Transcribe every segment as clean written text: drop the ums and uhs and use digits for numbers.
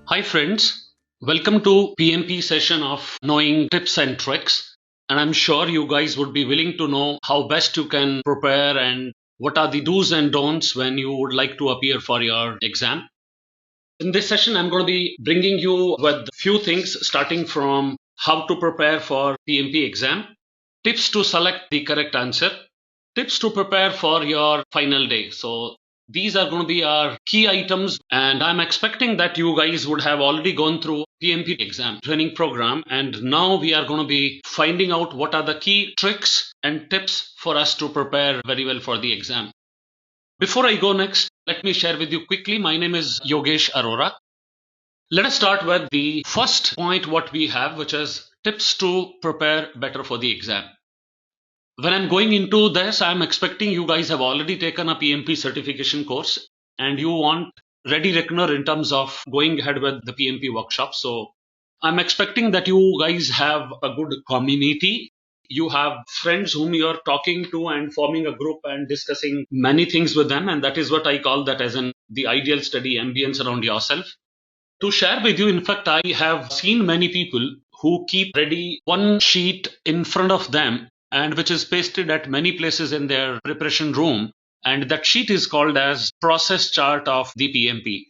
Hi friends, welcome to PMP session of knowing tips and tricks, and I'm sure you guys would be willing to know how best you can prepare and what are the do's and don'ts when you would like to appear for your exam. In this session I'm going to be bringing you with few things starting from how to prepare for PMP exam, tips to select the correct answer, tips to prepare for your final day. So these are going to be our key items, and I'm expecting that you guys would have already gone through PMP exam training program, and now we are going to be finding out what are the key tricks and tips for us to prepare very well for the exam. Before I go next, let me share with you quickly. My name is Yogesh Arora. Let us start with the first point what we have, which is tips to prepare better for the exam. When I'm going into this, I'm expecting you guys have already taken a PMP certification course and you want ready reckoner in terms of going ahead with the PMP workshop. So I'm expecting that you guys have a good community. You have friends whom you're talking to and forming a group and discussing many things with them. And that is what I call that as the ideal study ambience around yourself. To share with you, in fact, I have seen many people who keep ready one sheet in front of them and which is pasted at many places in their preparation room, and that sheet is called as process chart of the PMP.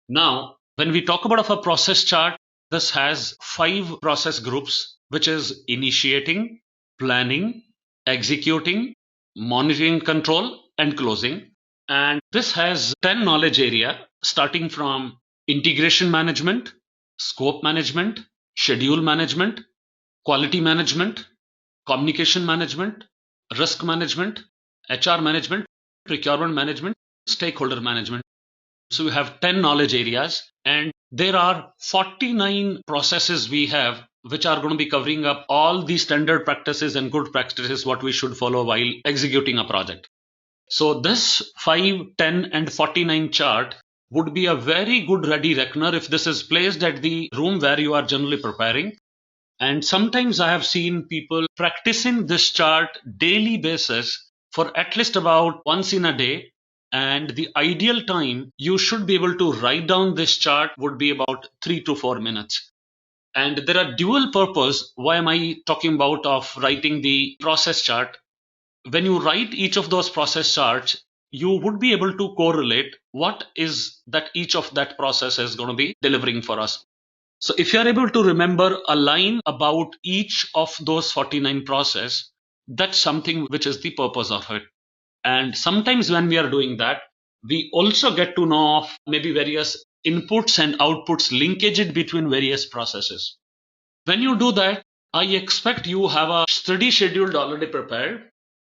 Now, when we talk about a process chart, this has 5 process groups, which is initiating, planning, executing, monitoring control, and closing. And this has 10 knowledge area starting from integration management, scope management, schedule management, quality management, communication management, risk management, HR management, procurement management, stakeholder management. So we have 10 knowledge areas, and there are 49 processes we have which are going to be covering up all the standard practices and good practices what we should follow while executing a project. So this 5, 10 and 49 chart would be a very good ready reckoner if this is placed at the room where you are generally preparing. And sometimes I have seen people practicing this chart daily basis for at least about once in a day. And the ideal time you should be able to write down this chart would be about 3 to 4 minutes. And there are dual purpose. Why am I talking about of writing the process chart? When you write each of those process charts, you would be able to correlate what is that each of that process is going to be delivering for us. So if you are able to remember a line about each of those 49 process, that's something which is the purpose of it. And sometimes when we are doing that, we also get to know of maybe various inputs and outputs linkage between various processes. When you do that, I expect you have a study schedule already prepared.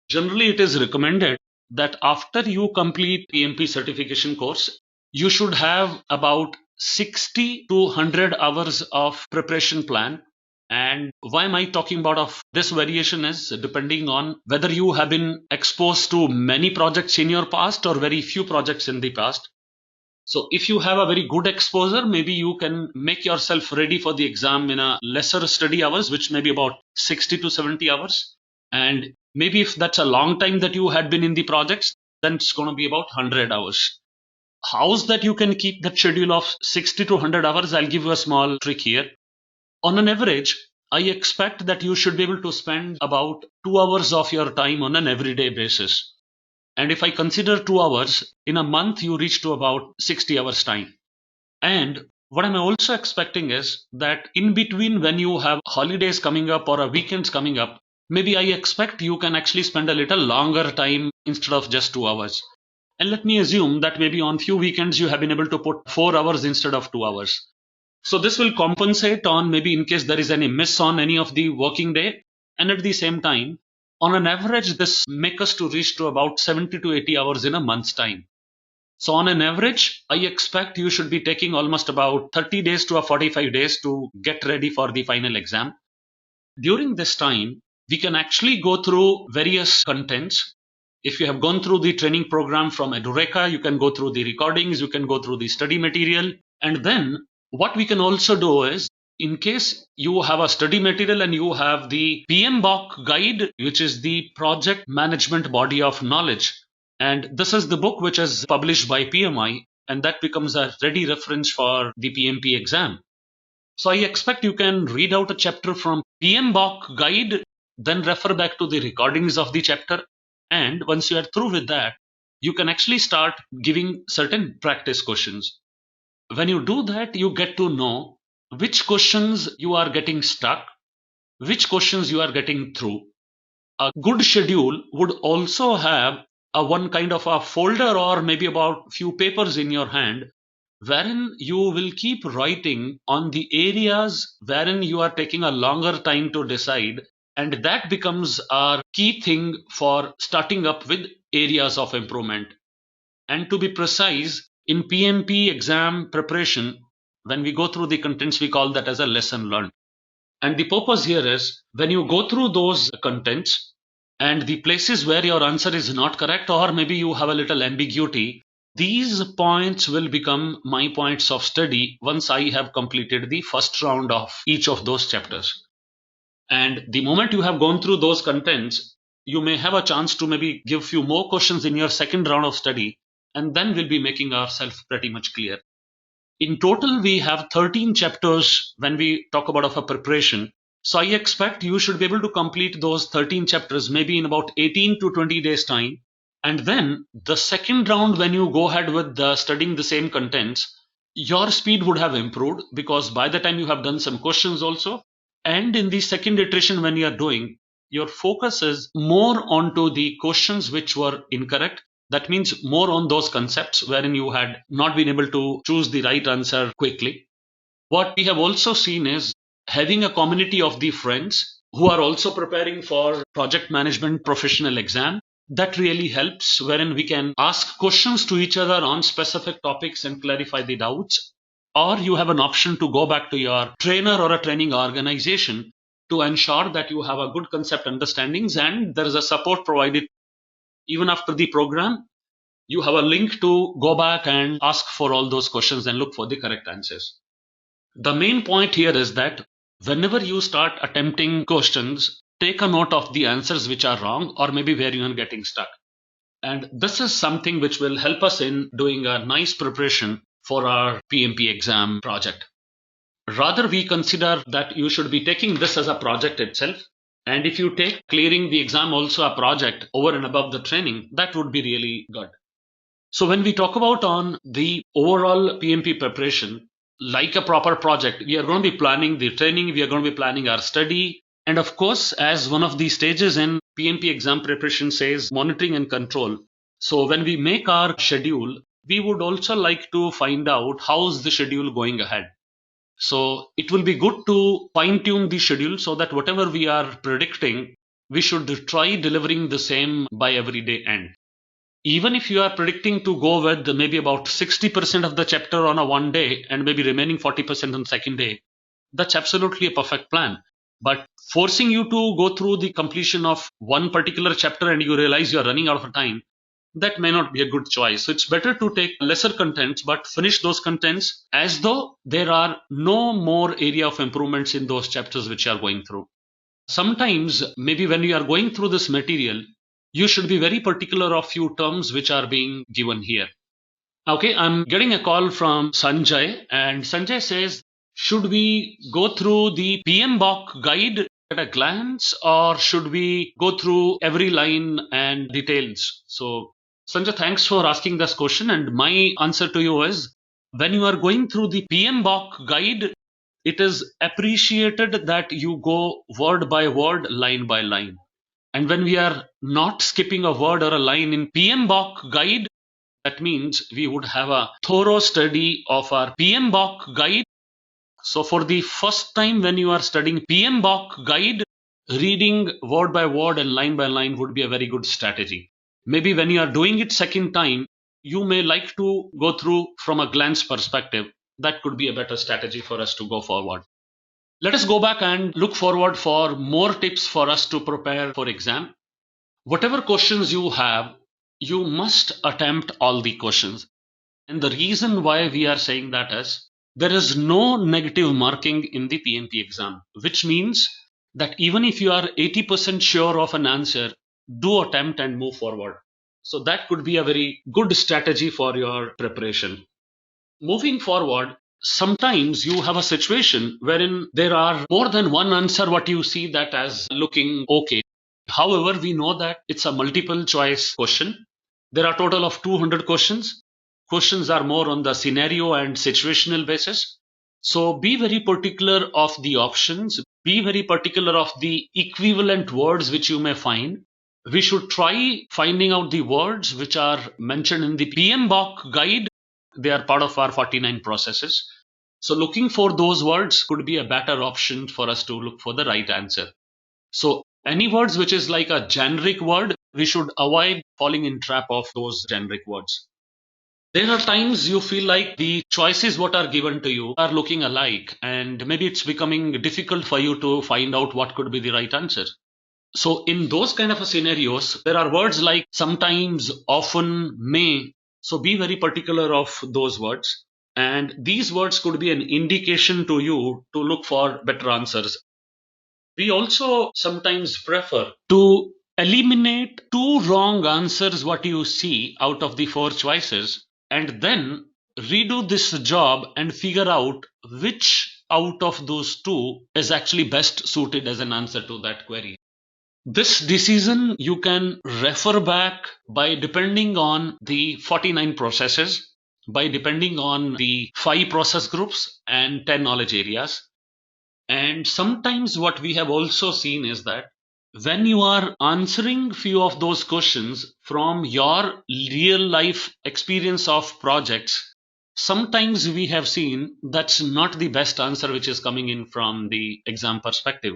Generally, it is recommended that after you complete PMP certification course, you should have about 60 to 100 hours of preparation plan. And why am I talking about of this variation is depending on whether you have been exposed to many projects in your past or very few projects in the past. So if you have a very good exposure, maybe you can make yourself ready for the exam in a lesser study hours, which may be about 60 to 70 hours. And maybe if that's a long time that you had been in the projects, then it's going to be about 100 hours. How's that you can keep that schedule of 60 to 100 hours? I'll give you a small trick here. On an average, I expect that you should be able to spend about 2 hours of your time on an everyday basis. And if I consider 2 hours, in a month you reach to about 60 hours time. And what I'm also expecting is that in between when you have holidays coming up or a weekends coming up, maybe I expect you can actually spend a little longer time instead of just 2 hours. And let me assume that maybe on few weekends you have been able to put 4 hours instead of 2 hours. So this will compensate on maybe in case there is any miss on any of the working day. And at the same time, on an average, this makes us to reach to about 70 to 80 hours in a month's time. So on an average, I expect you should be taking almost about 30 days to 45 days to get ready for the final exam. During this time, we can actually go through various contents. If you have gone through the training program from Edureka, you can go through the recordings, you can go through the study material. And then what we can also do is, in case you have a study material and you have the PMBOK guide, which is the project management body of knowledge. And this is the book which is published by PMI. and that becomes a ready reference for the PMP exam. So I expect you can read out a chapter from PMBOK guide, then refer back to the recordings of the chapter, and once you are through with that, you can actually start giving certain practice questions. When you do that, you get to know which questions you are getting stuck, which questions you are getting through. A good schedule would also have a one kind of a folder or maybe about few papers in your hand, wherein you will keep writing on the areas wherein you are taking a longer time to decide, and that becomes our key thing for starting up with areas of improvement. And to be precise, in PMP exam preparation, when we go through the contents, we call that as a lesson learned. And the purpose here is when you go through those contents and the places where your answer is not correct, or maybe you have a little ambiguity, these points will become my points of study once I have completed the first round of each of those chapters. And the moment you have gone through those contents, you may have a chance to maybe give few more questions in your second round of study, and then we'll be making ourselves pretty much clear. In total, we have 13 chapters when we talk about a preparation. So I expect you should be able to complete those 13 chapters maybe in about 18 to 20 days time. And then the second round, when you go ahead with studying the same contents, your speed would have improved because by the time you have done some questions also. And in the second iteration, when you are doing, your focus is more onto the questions which were incorrect. That means more on those concepts wherein you had not been able to choose the right answer quickly. What we have also seen is having a community of the friends who are also preparing for project management professional exam. That really helps, wherein we can ask questions to each other on specific topics and clarify the doubts. Or you have an option to go back to your trainer or a training organization to ensure that you have a good concept understandings and there is a support provided. Even after the program, you have a link to go back and ask for all those questions and look for the correct answers. The main point here is that whenever you start attempting questions, take a note of the answers which are wrong or maybe where you are getting stuck. And this is something which will help us in doing a nice preparation for our PMP exam project. Rather, we consider that you should be taking this as a project itself. And if you take clearing the exam also a project over and above the training, that would be really good. So when we talk about on the overall PMP preparation, like a proper project, we are going to be planning the training, we are going to be planning our study. And of course, as one of the stages in PMP exam preparation says monitoring and control. So when we make our schedule, we would also like to find out how's the schedule going ahead. So it will be good to fine tune the schedule so that whatever we are predicting, we should try delivering the same by every day end. Even if you are predicting to go with maybe about 60% of the chapter on a one day and maybe remaining 40% on the second day, that's absolutely a perfect plan. But forcing you to go through the completion of one particular chapter and you realize you are running out of time, that may not be a good choice. So it's better to take lesser contents but finish those contents as though there are no more area of improvements in those chapters which you are going through. Sometimes maybe when you are going through this material, you should be very particular of few terms which are being given here. Okay, I'm getting a call from Sanjay, and Sanjay says, should we go through the PMBOK guide at a glance or should we go through every line and details? So Sanjay, thanks for asking this question, and my answer to you is when you are going through the PMBOK guide, it is appreciated that you go word by word, line by line. And when we are not skipping a word or a line in PMBOK guide, that means we would have a thorough study of our PMBOK guide. So for the first time when you are studying PMBOK guide, reading word by word and line by line would be a very good strategy. Maybe when you are doing it second time, you may like to go through from a glance perspective. That could be a better strategy for us to go forward. Let us go back and look forward for more tips for us to prepare for exam. Whatever questions you have, you must attempt all the questions. And the reason why we are saying that is, there is no negative marking in the PMP exam, which means that even if you are 80% sure of an answer, do attempt and move forward. So that could be a very good strategy for your preparation. Moving forward, sometimes you have a situation wherein there are more than one answer what you see that as looking okay. However, we know that it's a multiple choice question. There are total of 200 questions. Questions are more on the scenario and situational basis. So be very particular of the options. Be very particular of the equivalent words which you may find. We should try finding out the words which are mentioned in the PMBOK guide. They are part of our 49 processes. So looking for those words could be a better option for us to look for the right answer. So any words which is like a generic word, we should avoid falling in trap of those generic words. There are times you feel like the choices what are given to you are looking alike, and maybe it's becoming difficult for you to find out what could be the right answer. So in those kind of scenarios, there are words like sometimes, often, may. So be very particular of those words. And these words could be an indication to you to look for better answers. We also sometimes prefer to eliminate two wrong answers what you see out of the four choices and then redo this job and figure out which out of those two is actually best suited as an answer to that query. This decision you can refer back by depending on the 49 processes, by depending on the 5 process groups and 10 knowledge areas. And sometimes what we have also seen is that when you are answering few of those questions from your real life experience of projects, sometimes we have seen that's not the best answer which is coming in from the exam perspective.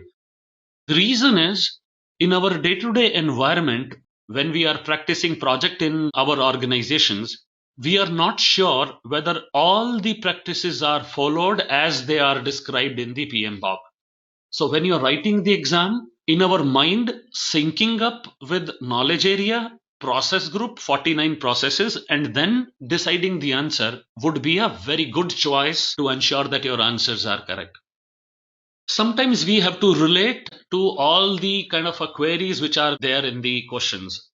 The reason is in our day-to-day environment, when we are practicing project in our organizations, we are not sure whether all the practices are followed as they are described in the PMBOK. So when you are writing the exam, in our mind, syncing up with knowledge area, process group, 49 processes, and then deciding the answer would be a very good choice to ensure that your answers are correct. Sometimes we have to relate to all the kind of queries which are there in the questions.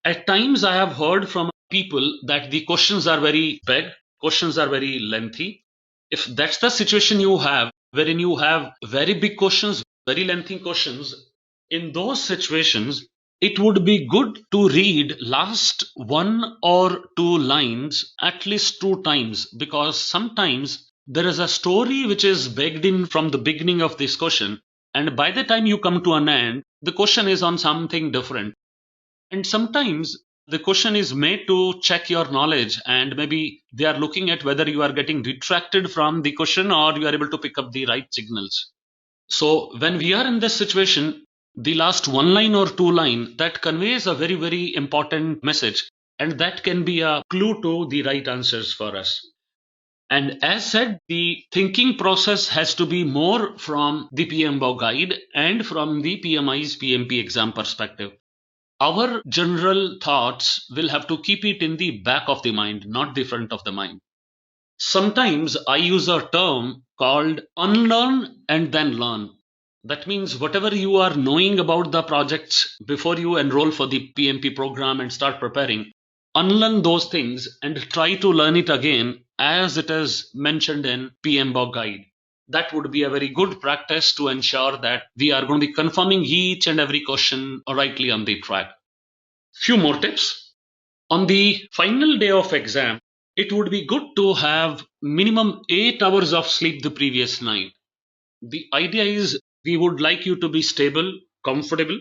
At times I have heard from people that the questions are very big, questions are very lengthy. If that's the situation you have, wherein you have very big questions, very lengthy questions, in those situations, it would be good to read last one or two lines at least 2 times, because sometimes there is a story which is baked in from the beginning of this question, and by the time you come to an end, the question is on something different. And sometimes the question is made to check your knowledge, and maybe they are looking at whether you are getting detracted from the question or you are able to pick up the right signals. So when we are in this situation, the last one line or two line that conveys a very, very important message, and that can be a clue to the right answers for us. And as said, the thinking process has to be more from the PMBOK guide and from the PMI's PMP exam perspective. Our general thoughts will have to keep it in the back of the mind, not the front of the mind. Sometimes I use a term called unlearn and then learn. That means whatever you are knowing about the projects before you enroll for the PMP program and start preparing, unlearn those things and try to learn it again as it is mentioned in PMBOK guide. That would be a very good practice to ensure that we are going to be confirming each and every question rightly on the track. Few more tips. On the final day of exam, it would be good to have minimum 8 hours of sleep the previous night. The idea is we would like you to be stable, comfortable,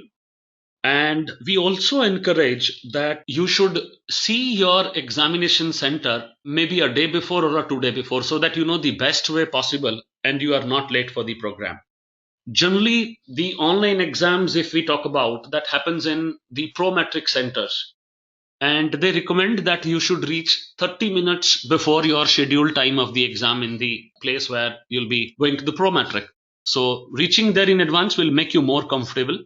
and we also encourage that you should see your examination center maybe a day before or a 2 day before, so that you know the best way possible and you are not late for the program. Generally, the online exams, if we talk about, that happens in the pro-metric centers, and they recommend that you should reach 30 minutes before your scheduled time of the exam in the place where you'll be going to the pro-metric. So reaching there in advance will make you more comfortable.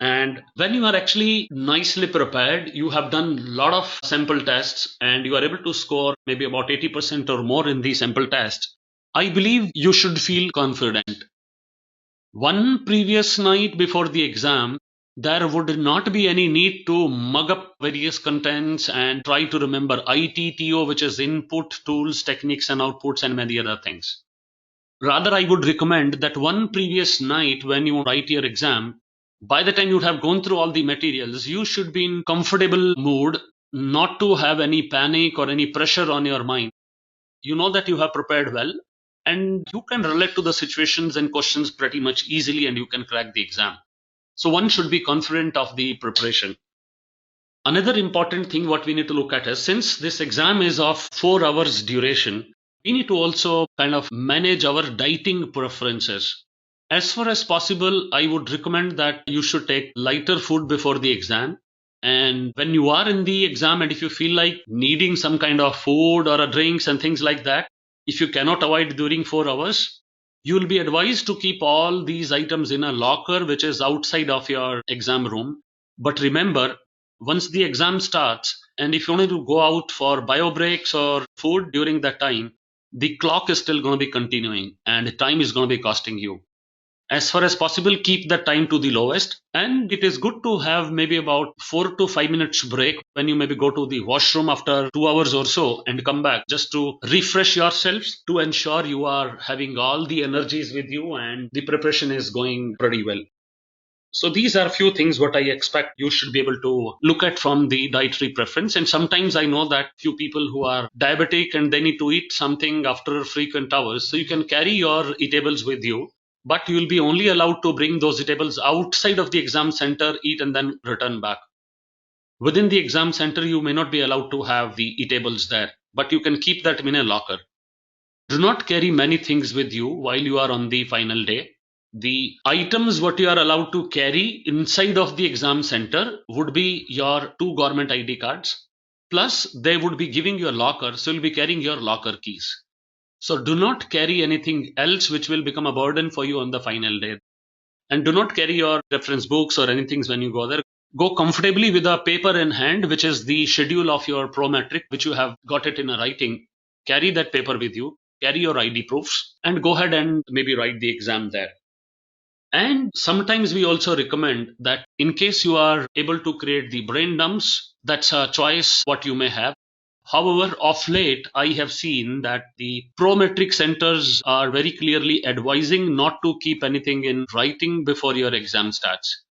And when you are actually nicely prepared, you have done a lot of sample tests and you are able to score maybe about 80% or more in the sample test, I believe you should feel confident. One previous night before the exam, there would not be any need to mug up various contents and try to remember ITTO, which is input, tools, techniques and outputs and many other things. Rather, I would recommend that one previous night when you write your exam, by the time you have gone through all the materials, you should be in comfortable mood, not to have any panic or any pressure on your mind. You know that you have prepared well and you can relate to the situations and questions pretty much easily and you can crack the exam. So one should be confident of the preparation. Another important thing what we need to look at is, since this exam is of 4 hours duration, we need to also kind of manage our dieting preferences. As far as possible, I would recommend that you should take lighter food before the exam. And when you are in the exam and if you feel like needing some kind of food or a drinks and things like that, if you cannot avoid during 4 hours, you will be advised to keep all these items in a locker which is outside of your exam room. But remember, once the exam starts, and if you need to go out for bio breaks or food during that time, the clock is still going to be continuing and time is going to be costing you. As far as possible, keep the time to the lowest, and it is good to have maybe about 4 to 5 minutes break when you maybe go to the washroom after 2 hours or so and come back, just to refresh yourselves, to ensure you are having all the energies with you and the preparation is going pretty well. So these are a few things what I expect you should be able to look at from the dietary preference. And sometimes I know that few people who are diabetic and they need to eat something after frequent hours. So you can carry your eatables with you, but you will be only allowed to bring those eatables outside of the exam center, eat and then return back. Within the exam center, you may not be allowed to have the eatables there, but you can keep that in a locker. Do not carry many things with you while you are on the final day. The items what you are allowed to carry inside of the exam center would be your 2 government ID cards, plus they would be giving you a locker, so you'll be carrying your locker keys. So do not carry anything else which will become a burden for you on the final day. And do not carry your reference books or anything when you go there. Go comfortably with a paper in hand, which is the schedule of your pro-metric, which you have got it in a writing. Carry that paper with you, carry your ID proofs, and go ahead and maybe write the exam there. And sometimes we also recommend that in case you are able to create the brain dumps, that's a choice what you may have. However, of late, I have seen that the pro-metric centers are very clearly advising not to keep anything in writing before your exam starts.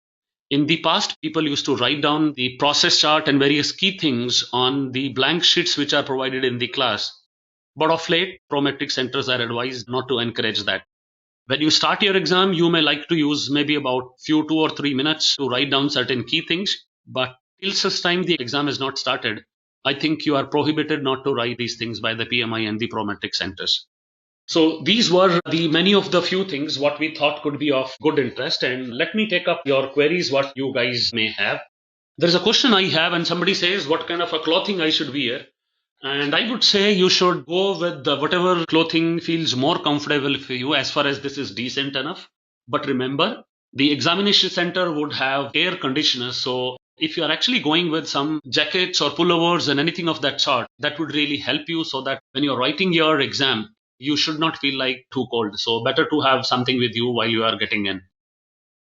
In the past, people used to write down the process chart and various key things on the blank sheets which are provided in the class. But of late, pro-metric centers are advised not to encourage that. When you start your exam, you may like to use maybe about few 2 or 3 minutes to write down certain key things. But till such time the exam is not started, I think you are prohibited not to write these things by the PMI and the pro-metric centers. So these were the many of the few things what we thought could be of good interest. And let me take up your queries what you guys may have. There's a question I have, and somebody says what kind of a clothing I should wear. And I would say you should go with whatever clothing feels more comfortable for you, as far as this is decent enough. But remember, the examination center would have air conditioners. So if you are actually going with some jackets or pullovers and anything of that sort, that would really help you, so that when you're writing your exam, you should not feel like too cold. So better to have something with you while you are getting in.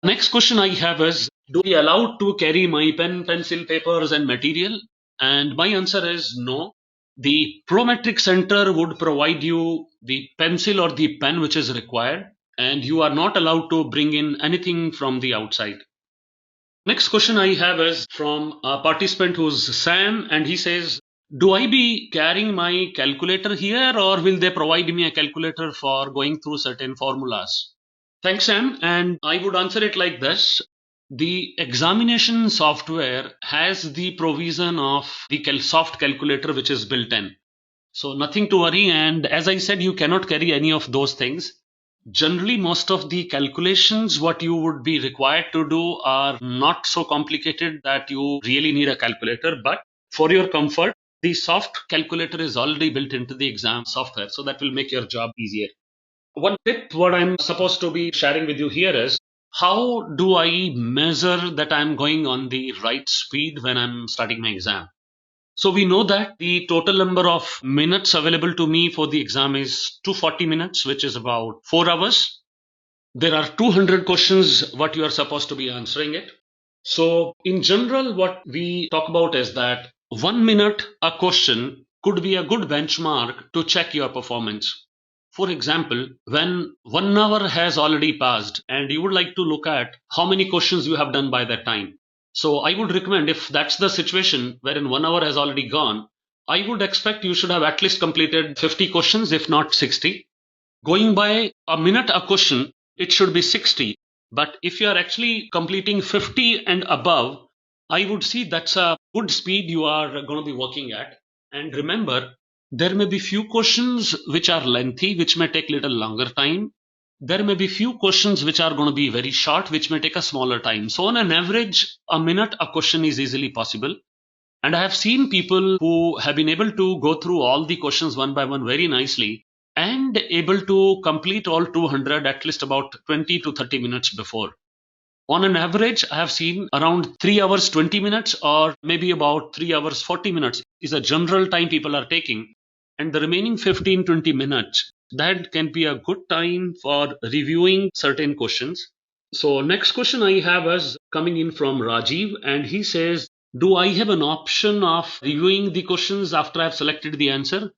Next question I have is, do we allowed to carry my pen, pencil, papers and material? And my answer is no. The Prometric Center would provide you the pencil or the pen which is required, and you are not allowed to bring in anything from the outside. Next question I have is from a participant who's Sam, and he says, do I be carrying my calculator here, or will they provide me a calculator for going through certain formulas? Thanks, Sam. And I would answer it like this. The examination software has the provision of the soft calculator which is built in. So nothing to worry. And as I said, you cannot carry any of those things. Generally, most of the calculations what you would be required to do are not so complicated that you really need a calculator. But for your comfort, the soft calculator is already built into the exam software. So that will make your job easier. One tip what I'm supposed to be sharing with you here is, how do I measure that I'm going on the right speed when I'm starting my exam? So we know that the total number of minutes available to me for the exam is 240 minutes, which is about 4 hours. There are 200 questions what you are supposed to be answering it. So in general, what we talk about is that 1 minute a question could be a good benchmark to check your performance. For example, when 1 hour has already passed and you would like to look at how many questions you have done by that time. So I would recommend, if that's the situation wherein 1 hour has already gone, I would expect you should have at least completed 50 questions, if not 60. Going by a minute a question, it should be 60. But if you are actually completing 50 and above, I would see that's a good speed you are going to be working at. And remember, there may be few questions which are lengthy, which may take little longer time. There may be few questions which are going to be very short, which may take a smaller time. So on an average, a minute a question is easily possible. And I have seen people who have been able to go through all the questions one by one very nicely and able to complete all 200 at least about 20 to 30 minutes before. On an average, I have seen around 3 hours 20 minutes or maybe about 3 hours 40 minutes is a general time people are taking. And the remaining 15-20 minutes, that can be a good time for reviewing certain questions. So next question I have is coming in from Rajiv, and he says, do I have an option of reviewing the questions after I have selected the answer?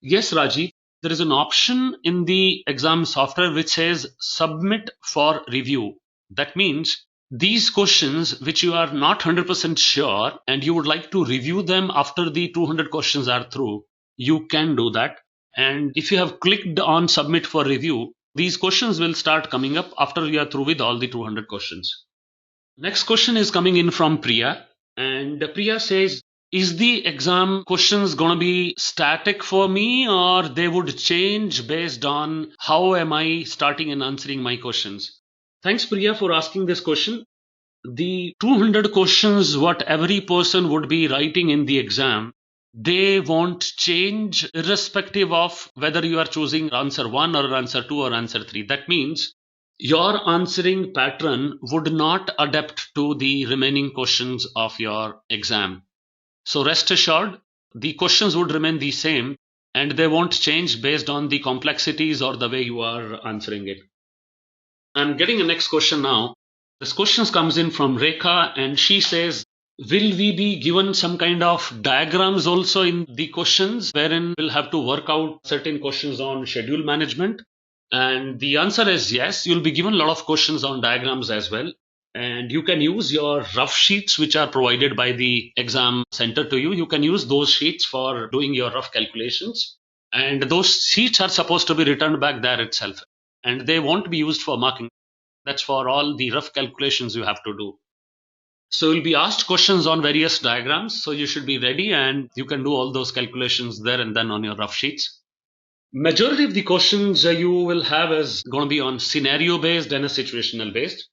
Yes, Rajiv, there is an option in the exam software which says submit for review. That means these questions which you are not 100% sure and you would like to review them after the 200 questions are through, you can do that. And if you have clicked on submit for review, these questions will start coming up after you are through with all the 200 questions. Next question is coming in from Priya, and Priya says, is the exam questions going to be static for me, or they would change based on how am I starting and answering my questions? Thanks, Priya, for asking this question. The 200 questions what every person would be writing in the exam, they won't change irrespective of whether you are choosing answer 1 or answer 2 or answer 3. That means your answering pattern would not adapt to the remaining questions of your exam. So rest assured, the questions would remain the same and they won't change based on the complexities or the way you are answering it. I'm getting a next question now. This question comes in from Rekha, and she says, will we be given some kind of diagrams also in the questions wherein we'll have to work out certain questions on schedule management? And the answer is yes, you'll be given a lot of questions on diagrams as well. And you can use your rough sheets which are provided by the exam center to you. You can use those sheets for doing your rough calculations. And those sheets are supposed to be returned back there itself. And they won't be used for marking. That's for all the rough calculations you have to do. So you'll be asked questions on various diagrams. So you should be ready and you can do all those calculations there and then on your rough sheets. Majority of the questions you will have is going to be on scenario based and a situational based.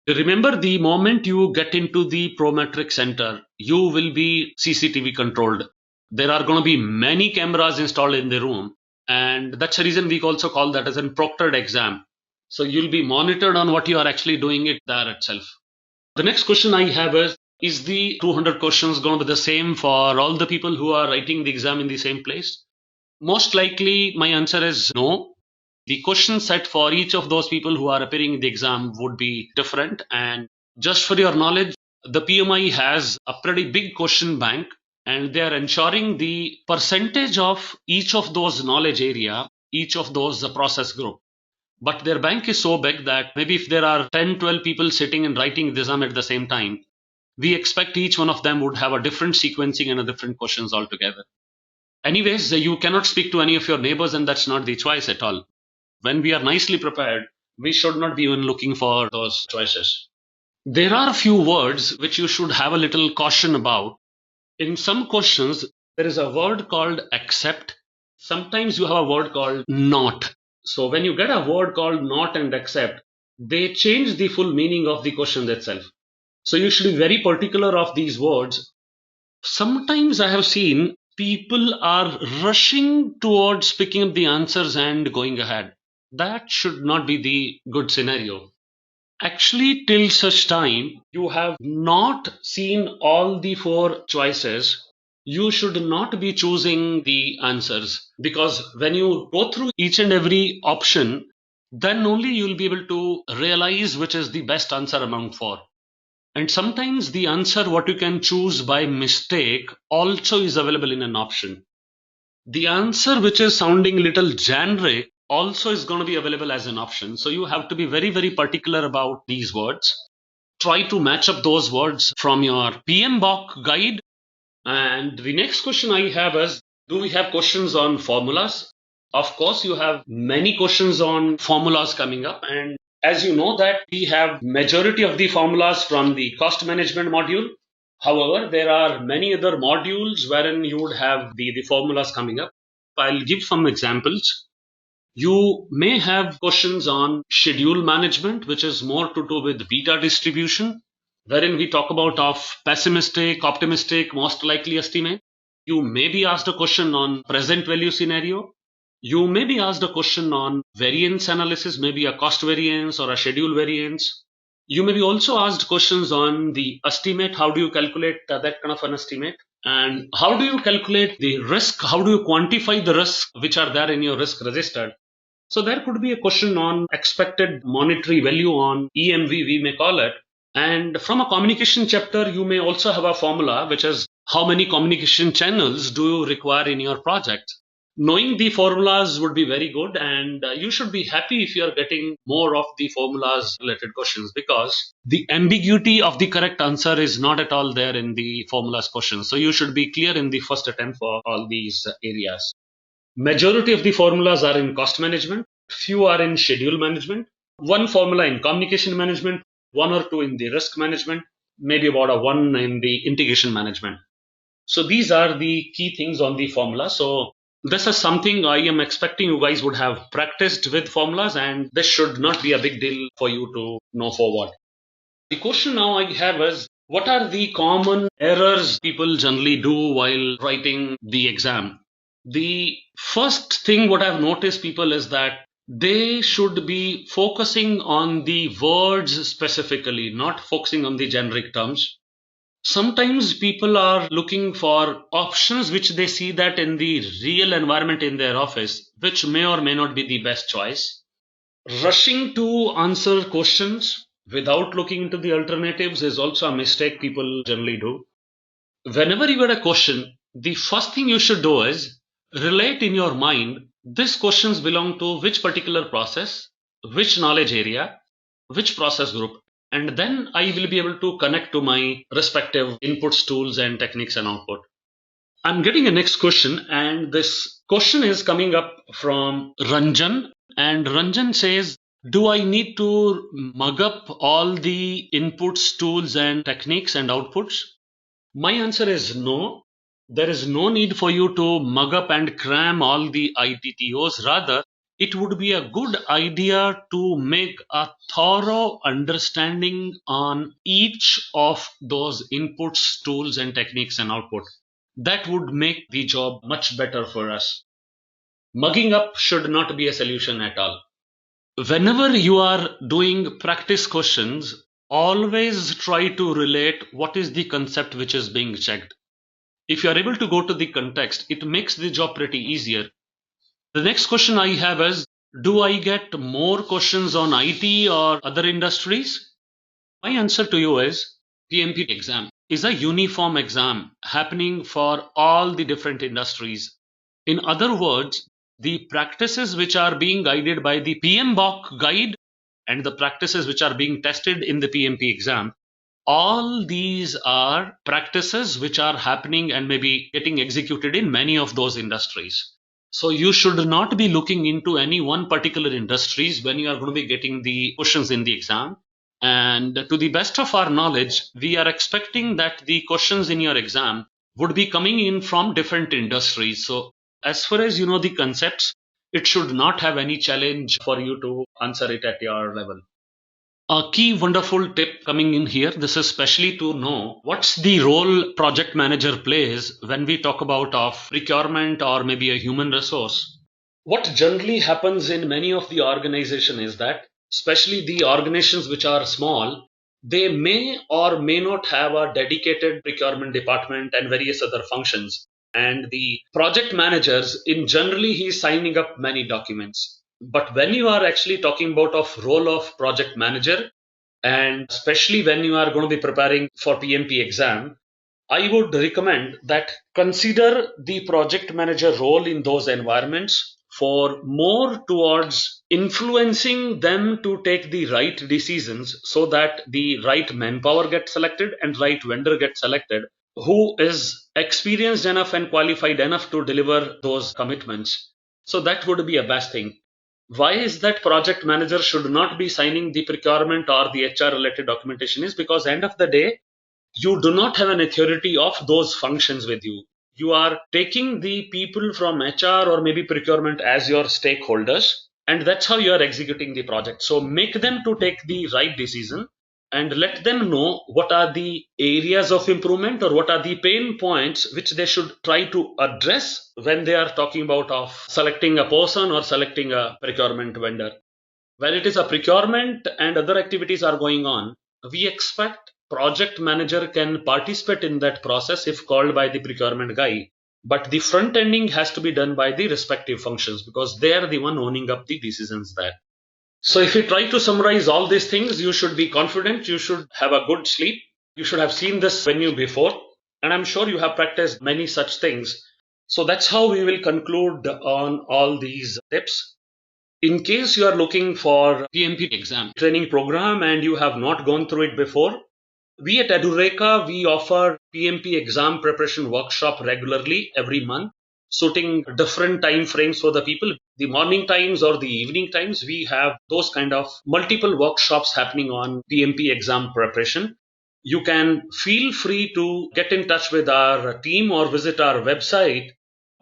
Remember, the moment you get into the Prometric Center, you will be CCTV controlled. There are going to be many cameras installed in the room, and that's the reason we also call that as a proctored exam. So you'll be monitored on what you are actually doing it there itself. The next question I have is the 200 questions going to be the same for all the people who are writing the exam in the same place? Most likely, my answer is no. The question set for each of those people who are appearing in the exam would be different. And just for your knowledge, the PMI has a pretty big question bank, and they are ensuring the percentage of each of those knowledge area, each of those process group. But their bank is so big that maybe if there are 10, 12 people sitting and writing the exam at the same time, we expect each one of them would have a different sequencing and a different questions altogether. Anyways, you cannot speak to any of your neighbors, and that's not the choice at all. When we are nicely prepared, we should not be even looking for those choices. There are a few words which you should have a little caution about. In some questions, there is a word called accept. Sometimes you have a word called not. So when you get a word called not and accept, they change the full meaning of the question itself. So you should be very particular of these words. Sometimes I have seen people are rushing towards picking up the answers and going ahead. That should not be the good scenario. Actually, till such time you have not seen all the 4 choices, you should not be choosing the answers, because when you go through each and every option, then only you will be able to realize which is the best answer among 4. And sometimes the answer what you can choose by mistake also is available in an option. The answer which is sounding little generic also is going to be available as an option. So you have to be very, very particular about these words. Try to match up those words from your PMBOK guide. And the next question I have is, do we have questions on formulas? Of course, you have many questions on formulas coming up. And as you know that we have majority of the formulas from the cost management module. However, there are many other modules wherein you would have the formulas coming up. I'll give some examples. You may have questions on schedule management, which is more to do with beta distribution, wherein we talk about of pessimistic, optimistic, most likely estimate. You may be asked a question on present value scenario. You may be asked a question on variance analysis, maybe a cost variance or a schedule variance. You may be also asked questions on the estimate. How do you calculate that kind of an estimate? And how do you calculate the risk? How do you quantify the risk which are there in your risk register? So there could be a question on expected monetary value on EMV, we may call it. And from a communication chapter, you may also have a formula, which is how many communication channels do you require in your project? Knowing the formulas would be very good, and you should be happy if you are getting more of the formulas related questions, because the ambiguity of the correct answer is not at all there in the formulas questions. So you should be clear in the first attempt for all these areas. Majority of the formulas are in cost management, few are in schedule management, one formula in communication management, one or two in the risk management, maybe about a one in the integration management. So these are the key things on the formula. So this is something I am expecting you guys would have practiced with formulas, and this should not be a big deal for you to know forward. The question now I have is, what are the common errors people generally do while writing the exam? The first thing what I've noticed people is that they should be focusing on the words specifically, not focusing on the generic terms. Sometimes people are looking for options which they see that in the real environment in their office, which may or may not be the best choice. Rushing to answer questions without looking into the alternatives is also a mistake people generally do. Whenever you get a question, the first thing you should do is relate in your mind these questions belong to which particular process, which knowledge area, which process group, and then I will be able to connect to my respective inputs, tools, and techniques and output. I'm getting a next question, and this question is coming up from Ranjan, and Ranjan says, do I need to mug up all the inputs, tools, and techniques and outputs? My answer is no. There is no need for you to mug up and cram all the ITTOs. Rather, it would be a good idea to make a thorough understanding on each of those inputs, tools, and techniques and output. That would make the job much better for us. Mugging up should not be a solution at all. Whenever you are doing practice questions, always try to relate what is the concept which is being checked. If you are able to go to the context, it makes the job pretty easier. The next question I have is, do I get more questions on IT or other industries? My answer to you is, PMP exam is a uniform exam happening for all the different industries. In other words, the practices which are being guided by the PMBOK guide and the practices which are being tested in the PMP exam, all these are practices which are happening and maybe getting executed in many of those industries. So you should not be looking into any one particular industries when you are going to be getting the questions in the exam. And to the best of our knowledge, we are expecting that the questions in your exam would be coming in from different industries. So as far as you know the concepts, it should not have any challenge for you to answer it at your level. A key wonderful tip coming in here, this is especially to know what's the role project manager plays when we talk about of procurement or maybe a human resource. What generally happens in many of the organizations is that, especially the organizations which are small, they may or may not have a dedicated procurement department and various other functions. And the project managers, in generally, he's signing up many documents. But when you are actually talking about of role of project manager, And especially when you are going to be preparing for PMP exam, I would recommend that consider the project manager role in those environments for more towards influencing them to take the right decisions so that the right manpower gets selected and right vendor gets selected who is experienced enough and qualified enough to deliver those commitments. So that would be a best thing. Why is that project manager should not be signing the procurement or the HR related documentation is because end of the day, you do not have an authority of those functions with you. You are taking the people from HR or maybe procurement as your stakeholders, and that's how you are executing the project. So make them to take the right decision and let them know what are the areas of improvement or what are the pain points which they should try to address when they are talking about of selecting a person or selecting a procurement vendor. When it is a procurement and other activities are going on, we expect project manager can participate in that process if called by the procurement guy. But the front ending has to be done by the respective functions because they are the one owning up the decisions there. So if you try to summarize all these things, you should be confident, you should have a good sleep, you should have seen this venue before, and I'm sure you have practiced many such things. So that's how we will conclude on all these tips. In case you are looking for PMP exam training program and you have not gone through it before, we at Edureka, we offer PMP exam preparation workshop regularly every month, suiting different time frames for the people. The morning times or the evening times, we have those kind of multiple workshops happening on PMP exam preparation. You can feel free to get in touch with our team or visit our website.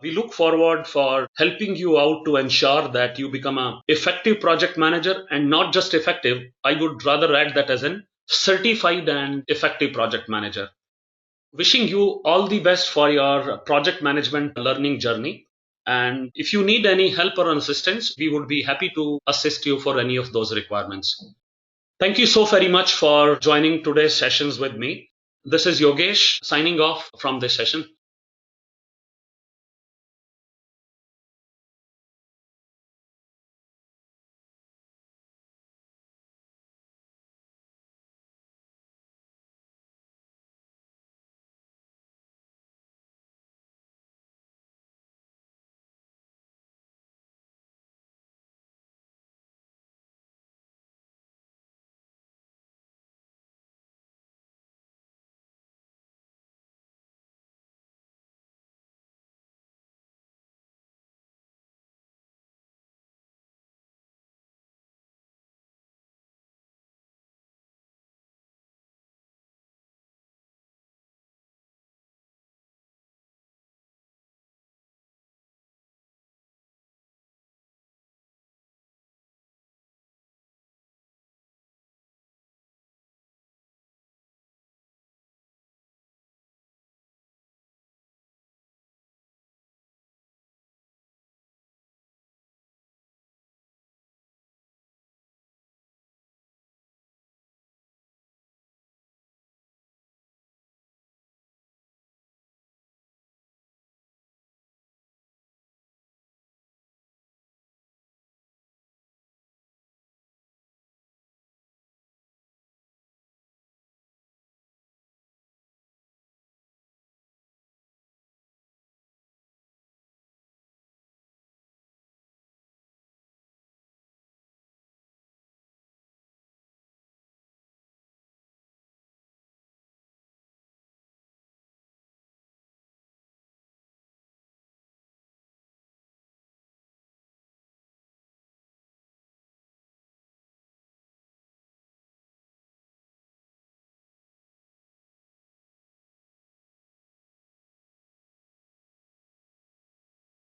We look forward for helping you out to ensure that you become an effective project manager and not just effective. I would rather add that as an certified and effective project manager. Wishing you all the best for your project management learning journey. And if you need any help or assistance, we would be happy to assist you for any of those requirements. Thank you so very much for joining today's sessions with me. This is Yogesh signing off from this session.